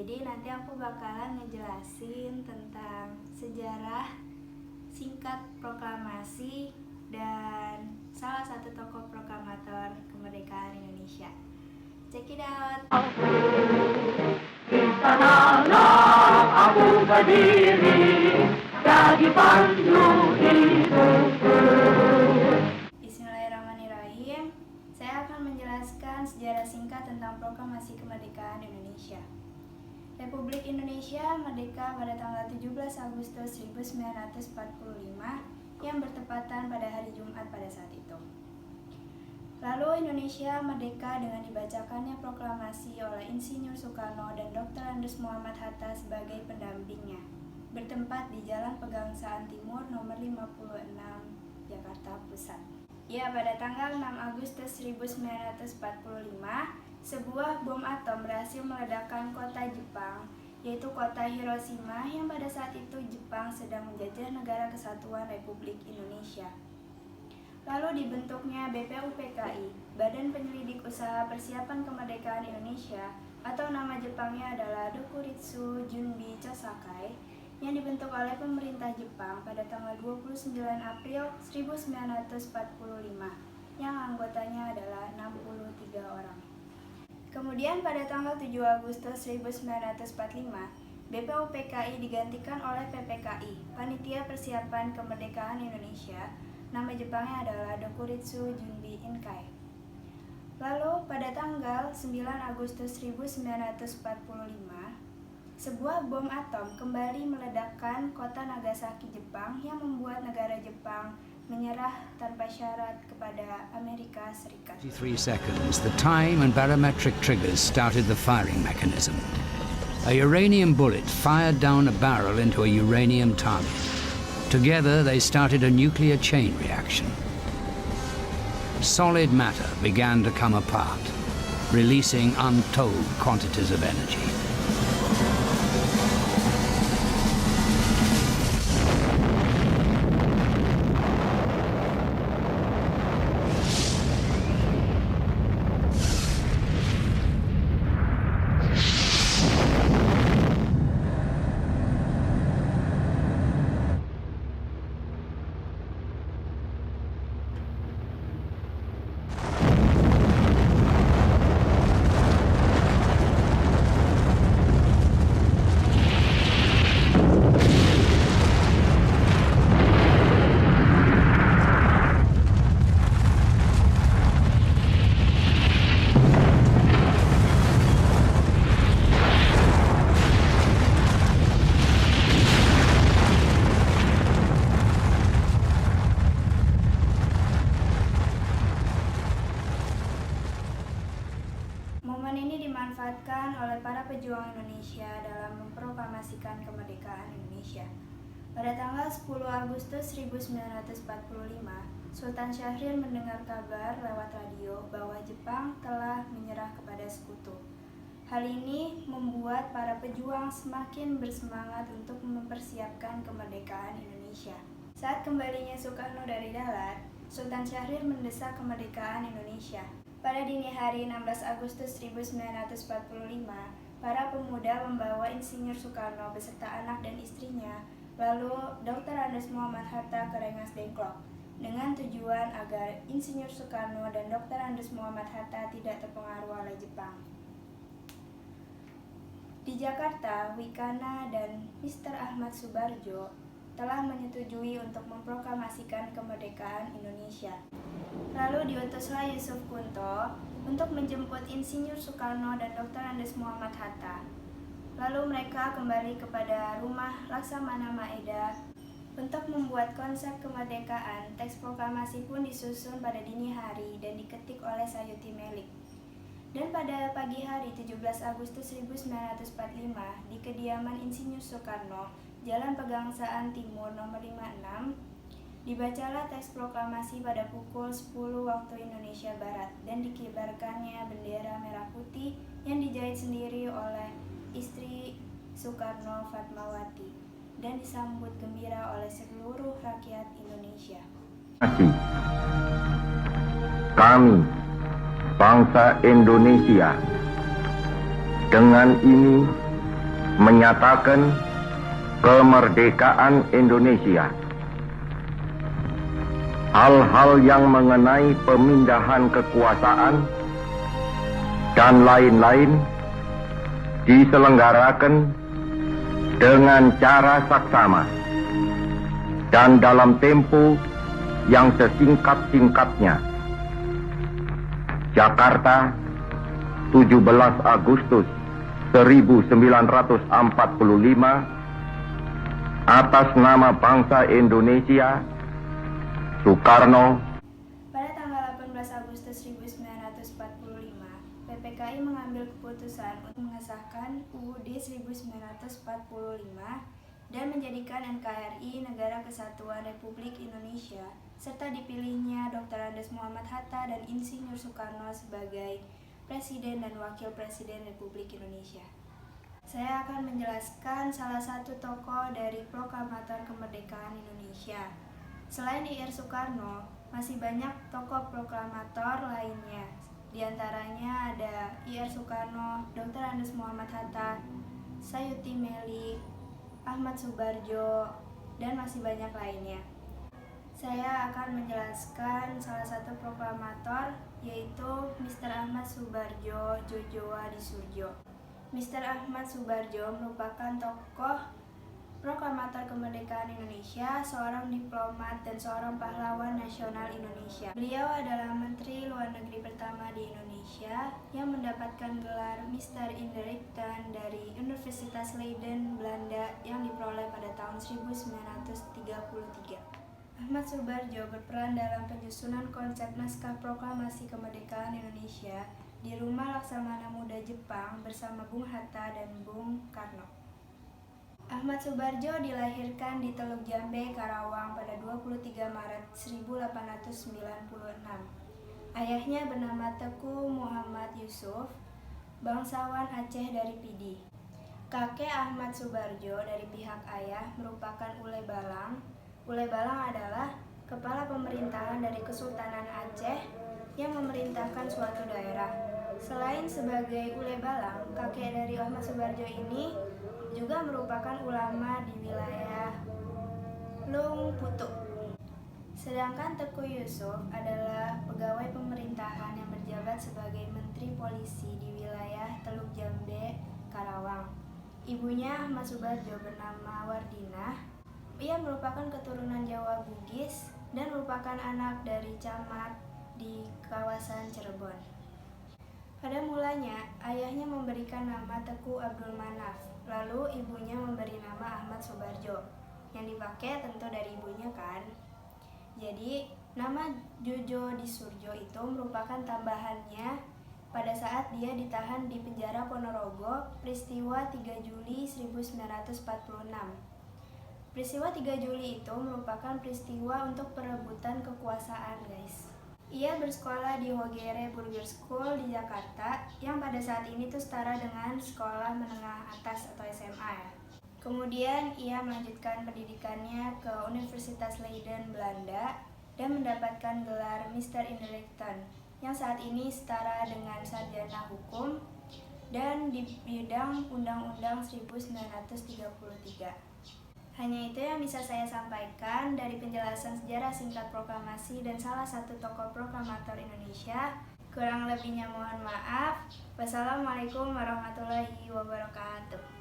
Jadi nanti aku bakalan ngejelasin tentang sejarah singkat proklamasi dan salah satu tokoh proklamator kemerdekaan Indonesia. Check it out. Di sanalah aku berdiri, jadi pandu hidupku. Bismillahirrahmanirrahim. Saya akan menjelaskan sejarah singkat tentang proklamasi kemerdekaan Indonesia. Republik Indonesia merdeka pada tanggal 17 Agustus 1945 yang bertepatan pada hari Jumat pada saat itu. Lalu Indonesia merdeka dengan dibacakannya proklamasi oleh Insinyur Soekarno dan Dr. Andes Muhammad Hatta sebagai pendampingnya, bertempat di Jalan Pegangsaan Timur nomor 56, Jakarta Pusat. Ya, pada tanggal 6 Agustus 1945, sebuah bom atom berhasil meledakkan kota Jepang, yaitu kota Hiroshima yang pada saat itu Jepang sedang menjajah negara kesatuan Republik Indonesia. Lalu dibentuknya BPUPKI, Badan Penyelidik Usaha Persiapan Kemerdekaan Indonesia, atau nama Jepangnya adalah Dokuritsu Junbi Chosakai, yang dibentuk oleh pemerintah Jepang pada tanggal 29 April 1945, yang anggotanya adalah 63 orang. Kemudian pada tanggal 7 Agustus 1945, BPUPKI digantikan oleh PPKI, Panitia Persiapan Kemerdekaan Indonesia. Nama Jepangnya adalah Dokuritsu Junbi Inkai. Lalu pada tanggal 9 Agustus 1945, sebuah bom atom kembali meledakkan kota Nagasaki, Jepang, yang membuat negara Jepang menyerah tanpa syarat kepada Amerika Serikat. 3 seconds, the time and barometric triggers started the firing mechanism. A uranium bullet fired down a barrel into a uranium target. Together they started a nuclear chain reaction. Solid matter began to come apart, releasing untold quantities of energy. Momen ini dimanfaatkan oleh para pejuang Indonesia dalam memproklamasikan kemerdekaan Indonesia. Pada tanggal 10 Agustus 1945, Sultan Syahrir mendengar kabar lewat radio bahwa Jepang telah menyerah kepada sekutu. Hal ini membuat para pejuang semakin bersemangat untuk mempersiapkan kemerdekaan Indonesia. Saat kembalinya Soekarno dari darat, Sultan Syahrir mendesak kemerdekaan Indonesia. Pada dini hari 16 Agustus 1945, para pemuda membawa Insinyur Soekarno beserta anak dan istrinya, lalu Dr. Andes Muhammad Hatta ke Rengas Dengklok, dengan tujuan agar Insinyur Soekarno dan Dr. Andes Muhammad Hatta tidak terpengaruh oleh Jepang. Di Jakarta, Wikana dan Mr. Ahmad Subarjo telah menyetujui untuk memproklamasikan kemerdekaan Indonesia. Lalu diutuslah Yusuf Kunto untuk menjemput Insinyur Soekarno dan Dr. Andes Muhammad Hatta. Lalu mereka kembali kepada rumah Laksamana Maeda untuk membuat konsep kemerdekaan. Teks proklamasi pun disusun pada dini hari dan diketik oleh Sayuti Melik. Dan pada pagi hari 17 Agustus 1945 di kediaman Insinyur Soekarno, Jalan Pegangsaan Timur nomor 56, dibacalah teks proklamasi pada pukul 10 waktu Indonesia Barat dan dikibarkannya bendera merah putih yang dijahit sendiri oleh istri Soekarno, Fatmawati, dan disambut gembira oleh seluruh rakyat Indonesia. Kami, bangsa Indonesia, dengan ini menyatakan kemerdekaan Indonesia. Hal-hal yang mengenai pemindahan kekuasaan dan lain-lain diselenggarakan dengan cara saksama dan dalam tempo yang sesingkat-singkatnya. Jakarta, 17 Agustus 1945, atas nama bangsa Indonesia, Soekarno. Pada tanggal 18 Agustus 1945, PPKI mengambil keputusan untuk mengesahkan UUD 1945 dan menjadikan NKRI Negara Kesatuan Republik Indonesia, serta dipilihnya Dr. Andes Muhammad Hatta dan Insinyur Soekarno sebagai Presiden dan Wakil Presiden Republik Indonesia. Saya akan menjelaskan salah satu tokoh dari proklamator kemerdekaan Indonesia. Selain I.R. Soekarno, masih banyak tokoh proklamator lainnya. Di antaranya ada I.R. Soekarno, Dr. Andes Muhammad Hatta, Sayuti Melik, Ahmad Subarjo, dan masih banyak lainnya. Saya akan menjelaskan salah satu proklamator, yaitu Mr. Ahmad Subarjo Jojowa Disurjo. Mr. Ahmad Subarjo merupakan tokoh proklamator kemerdekaan Indonesia, seorang diplomat dan seorang pahlawan nasional Indonesia. Beliau adalah Menteri Luar Negeri pertama di Indonesia yang mendapatkan gelar Mr. Inderichten dari Universitas Leiden, Belanda yang diperoleh pada tahun 1933. Ahmad Subarjo berperan dalam penyusunan konsep naskah proklamasi kemerdekaan Indonesia di Rumah Laksamana Muda Jepang bersama Bung Hatta dan Bung Karno. Ahmad Subarjo dilahirkan di Teluk Jambe, Karawang pada 23 Maret 1896. Ayahnya bernama Teku Muhammad Yusuf, bangsawan Aceh dari Pidi. Kakek Ahmad Subarjo dari pihak ayah merupakan Ule Balang. Ule Balang adalah kepala pemerintahan dari Kesultanan Aceh yang memerintahkan suatu daerah. Selain sebagai Ule Balang, kakek dari Ahmad Subarjo ini juga merupakan ulama di wilayah Lung Putuk. Sedangkan Teku Yusuf adalah pegawai pemerintahan yang berjabat sebagai Menteri Polisi di wilayah Teluk Jambe, Karawang. Ibunya Ahmad Subarjo bernama Wardinah. Ia merupakan keturunan Jawa Bugis dan merupakan anak dari camat di kawasan Cirebon. Pada mulanya, ayahnya memberikan nama Teku Abdul Manaf, lalu ibunya memberi nama Ahmad Subarjo, yang dipakai tentu dari ibunya kan. Jadi, nama Jojo Disurjo itu merupakan tambahannya pada saat dia ditahan di penjara Ponorogo, peristiwa 3 Juli 1946. Peristiwa 3 Juli itu merupakan peristiwa untuk perebutan kekuasaan, guys. Ia bersekolah di Hogere Burger School di Jakarta, yang pada saat ini tuh setara dengan sekolah menengah atas atau SMA ya. Kemudian ia melanjutkan pendidikannya ke Universitas Leiden, Belanda, dan mendapatkan gelar Mr. Inderichten, yang saat ini setara dengan sarjana hukum dan di bidang Undang-Undang 1933. Hanya itu yang bisa saya sampaikan dari penjelasan sejarah singkat proklamasi dan salah satu tokoh proklamator Indonesia. Kurang lebihnya mohon maaf. Wassalamualaikum warahmatullahi wabarakatuh.